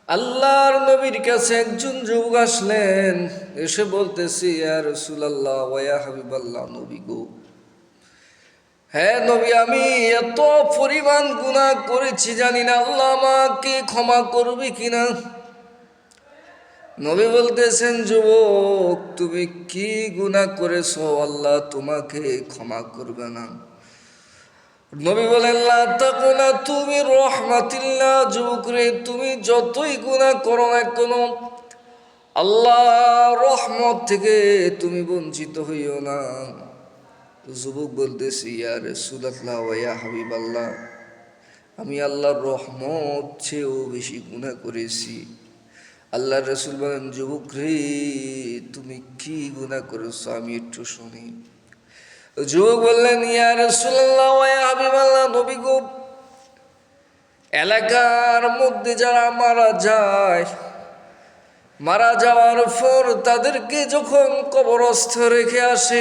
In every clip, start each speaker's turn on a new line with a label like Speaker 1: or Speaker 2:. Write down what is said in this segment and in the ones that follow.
Speaker 1: আল্লাহর নবীর কাছে একজন যুবক আসলেন, এসে বলতেছি, ইয়া রাসূলুল্লাহ ওয়া ইয়া হাবিবাল্লাহ, নবী গো, হ্যাঁ নবী, আমি এত পরিমাণ গুনাহ করেছি, জানি না আল্লাহ আমাকে ক্ষমা করবে কিনা। নবী বলতেছেন, যুবক তুমি কি গুনাহ করেছো, আল্লাহ তোমাকে ক্ষমা করবে না। নবী বলেন, লা তাকুনাতু মির রাহমাতিল্লাহ, যুবক রে, তুমি যতই গুনাহ করো না কেন আল্লাহ রহমত থেকে তুমি বঞ্চিত হইও না। যুবক বলতেছি, ইয়া রাসূলুল্লাহ ওয়া ইয়া হাবিবাল্লাহ, আমি আল্লাহর রহমত চেয়েও বেশি গুনাহ করেছি। আল্লাহর রাসূল বলেন, যুবক রে, তুমি কি গুনাহ করেছো আমি একটু শুনি। যুবক বললেন, ইয়া রাসূলুল্লাহ ওয়া ইয়া হাবিবাল্লাহ, নবী গো, এলাকার মধ্যে যারা মারা যায়, মারা যাওয়ার পর তাদেরকে যখন কবরস্থ রেখে আসে,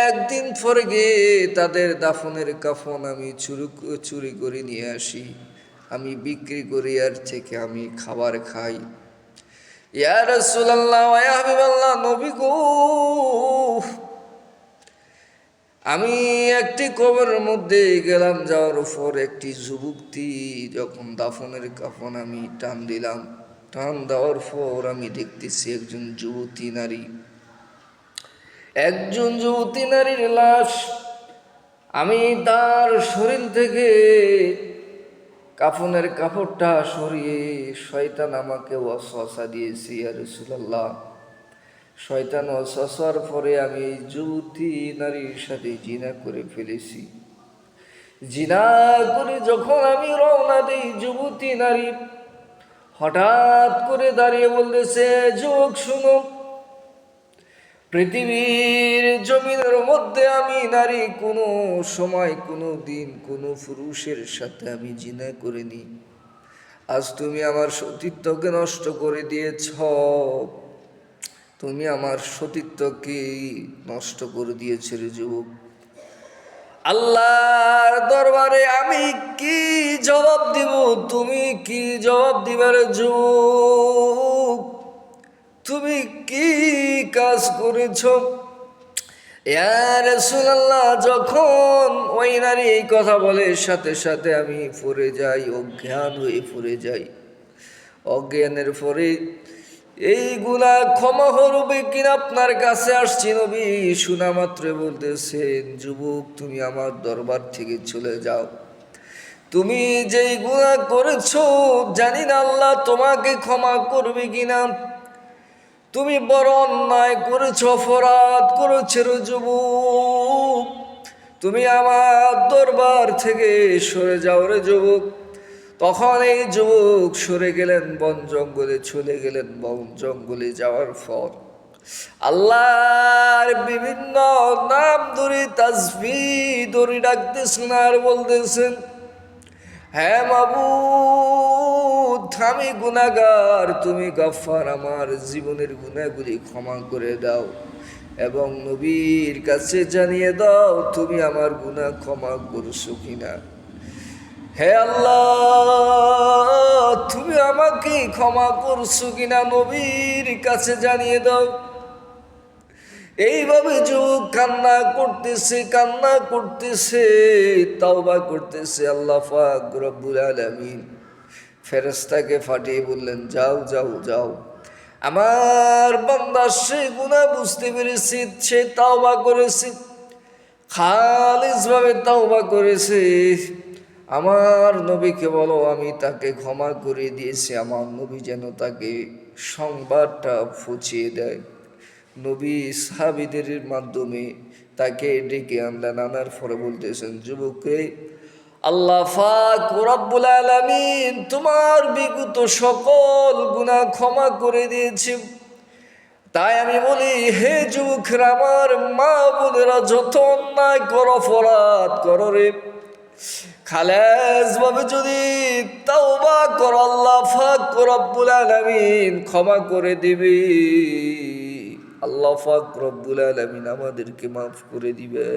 Speaker 1: একদিন পরে গিয়ে তাদের দাফনের কাফন আমি চুরি করে নিয়ে আসি, আমি বিক্রি করি, আর থেকে আমি খাবার খাই। ইয়া রাসূলুল্লাহ ওয়া ইয়া হাবিবাল্লাহ, নবী গো, আমি একটি কবরের মধ্যে গেলাম, যাওয়ার পর একটি যুবকটি যখন দাফনের কাফন আমি টান দিলাম, টান দেওয়ার পর আমি দেখতেছি একজন যুবতী নারীর লাশ। আমি তার শরীর থেকে কাফনের কাপড়টা সরিয়ে, শয়তান আমাকে ওয়াসওয়াসা দিয়েছে, ইয়া রাসূলুল্লাহ, শয়তান ওয়াসওয়াসার পরে আমি এই যুবতী নারীর সাথে জিনা করে ফেলেছি। জিনা করে যখন আমি রওনা দিই, যুবতী নারী হঠাৎ করে দাঁড়িয়ে বলতেছে, যুবক শুনো, পৃথিবীর জমিনের মধ্যে আমি নারী কোনো সময়, কোনো দিন, কোনো পুরুষের সাথে আমি জিনা করিনি। আজ তুমি আমার সতীত্বকে নষ্ট করে দিয়েছ, তুমি আমার সতীত্বকে নষ্ট করে দিয়েছ রে যুবক। আল্লাহর দরবারে আমি কি জবাব দিব, তুমি কি জবাব দিবার যুবক? তুমি কি কাজ করেছ? ইয়া রাসূলুল্লাহ, যখন ওই নারী এই কথা বলে, সাথে সাথে আমি পড়ে যাই, অজ্ঞান হয়ে পড়ে যাই। অজ্ঞানের পরে এই গুনাহ ক্ষমা হবে কিনা আপনার কাছে আসছি নবী। শোনা মাত্র বলতেছেন, যুবক তুমি আমার দরবার থেকে চলে যাও, তুমি যেই গুনাহ করেছো জানি না আল্লাহ তোমাকে ক্ষমা করবে কিনা। তুমি বড় অন্যায় করেছ, অপরাধ করেছ রে যুবক, তুমি আমার দরবার থেকে সরে যাও রে যুবক। তখন এই যুবক সরে গেলেন, বন জঙ্গলে চলে গেলেন। বন জঙ্গলে যাওয়ার পর আল্লাহর বিভিন্ন নাম ধরে, তাসবিহ ধরে ডাকতেছেন আর বলতেছেন, হ্যাঁ মাবুদ, আমি গুনাহগার, তুমি গফফার, আমার জীবনের গুনাহগুলি ক্ষমা করে দাও এবং নবীর কাছে জানিয়ে দাও তুমি আমার গুনাহ ক্ষমা করছো কিনা। হে আল্লাহ, তুমি আমাকে ক্ষমা করছো কিনা নবীর কাছে জানিয়ে দাও। এইভাবে যুবক কান্না করতেছে, তাওবা করতেছে। আল্লাহ পাক রব্বুল আলামিন ফেরেশতাকে পাঠিয়ে বললেন, যাও যাও যাও, আমার বান্দা সে গুনাহ বুঝতে পেরেছে, সে তাওবা করেছে, খালিসভাবে তাওবা করেছে। আমার নবীকে বলো আমি তাকে ক্ষমা করে দিয়েছি। আমার নবী যেন তাকে সংবাদটা পৌঁছিয়ে দেয়। নবী সাহাবীদের মাধ্যমে তাকে ডেকে আনলেন। আনার পরে বলতেছেন, যুবককে, আল্লাহ পাক রব্বুল আলামিন তোমার বিগত সকল গুনাহ ক্ষমা করে দিয়েছে। তাই আমি বলি, হে যুবকরা, আমার মা বোনেরা, যত অন্যায় করো, অপরাধ করো রে, খালেস ভাবে যদি তাওবা করো, আল্লাহ পাক রব্বুল আলামিন ক্ষমা করে দিবে। আল্লাহ পাক রব্বুল আলামিন আমাদেরকে মাফ করে দিবে।